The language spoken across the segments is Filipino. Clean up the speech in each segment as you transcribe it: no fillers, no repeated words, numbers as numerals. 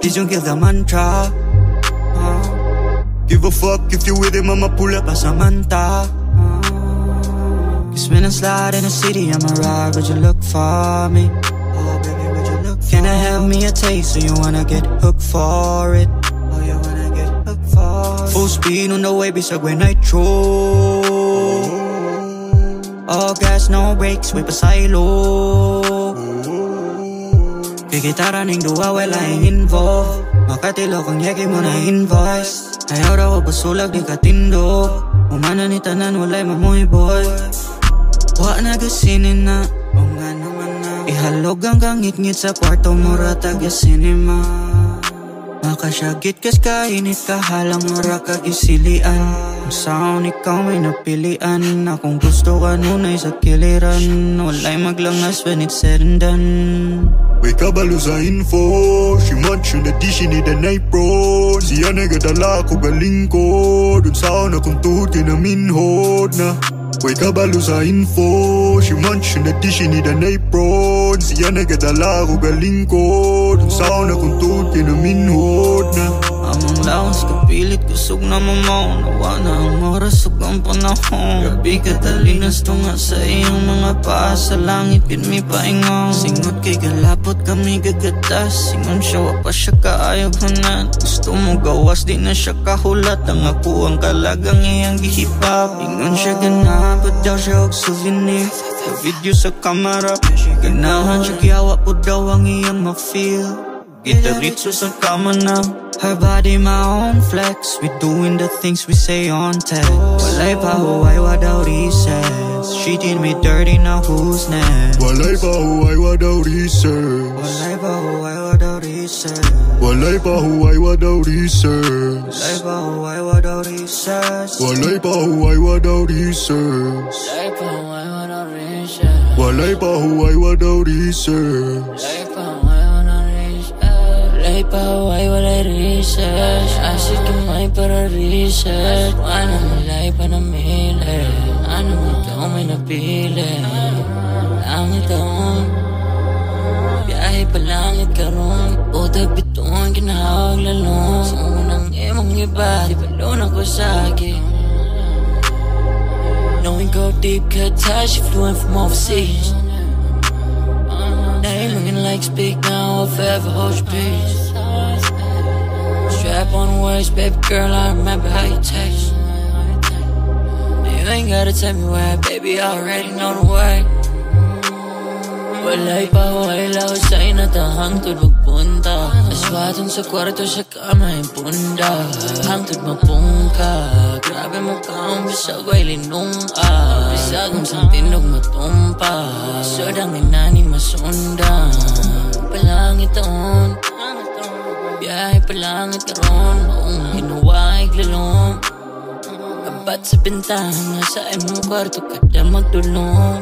Please don't kill the mantra. Give a fuck if you with him, I'ma pull up a Samantha. Cause when I slide in the city, I'ma ride. Would you look for me? Oh baby, would you look for me? Can I have me a taste? So you wanna get hooked for it? Oh, you wanna get hooked for it? Full speed on the way, bisag when nitro. All gas, no brakes, we pa silo. Kikitara ning duwa, wala yung involved. Makatilo kang yaki mo na invoice. Ayaw raw basulag di katindo. Umana ni tanan, walay mamoy boy. Wa na gasinin na, o nga naman na. Ihalog ang kangit-ngit sa kwarto mo, ratag cinema. Makasyagit kas kainit ka, halang mura kagisilian. Ang sound ikaw may napilian. Akong gusto ka nunay sa kiliran. Walay maglangas when it's said and done. May kabalo sa info. She mentioned that she need a night bro. Siya nagadala ko galing ko. Dun saan akong tuhod kinaminhod na. May kabalo sa info. She mentioned that she need a night bro. Siya nagadala ko galing ko. Dun saan akong tuhod kinaminhod na. Amang lawas kapilit kusog na mamaw. Nawa na ang oras ug ang panahon. Gabi katalinas tunga sa iyong mga paa. Sa langit kin mi paingaw. Singot kay galapot kami gagatas. Singon siya wa pa siya kaayog hanat. Gusto mo gawas di na siya kahulat. Ang ako ang kalagang iyang gihipap. Ingon siya ganapot daw siya og souvenir. Sa video sa kamera ganahan siya giyawa po daw ang iyang ma-feel. Gitaritso sa kama na. Her body my own flex. We doing the things we say on text. Walay pa huway wa daw recess. She did me dirty, now who's next? Walay pa huway wa daw research. Walay pa huway wa daw research. Walay pa huway wa daw research. Walay pa huway wa daw research. Walay pa huway wa daw research. Walay pa huway wa daw research. Walay pa huway wa daw research. Walay pa huway wala research. Asit kamay para research. Ano malay pa na mili. Ano mo ikaw may napili. Langit taon. Biyahe pa langit karon. Uta bituan kinahawag lalong. Sa unang imong iba, di balon ako sa akin. Knowing go deep, cut touch, fluent from overseas. Name looking like speak now, I'll forever hold your peace. Strap on the waist, baby girl, I remember how you taste. You ain't gotta tell me where, baby, I already know the way. Walay pa huway lao sa'y natahangtod magpunta. Aswatong sa kwarto sa kama yung punda. Hangtod mapungka. Grabe mo kaong bisag ay linong bisagong sa tinog matumpa. Sodang inani masunda. Palangit taon. Biyahe palangit karon. Noong hinuwaig lalong. Abat sa bintana sa imong kwarto kada magdulong.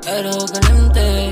Pero kalimte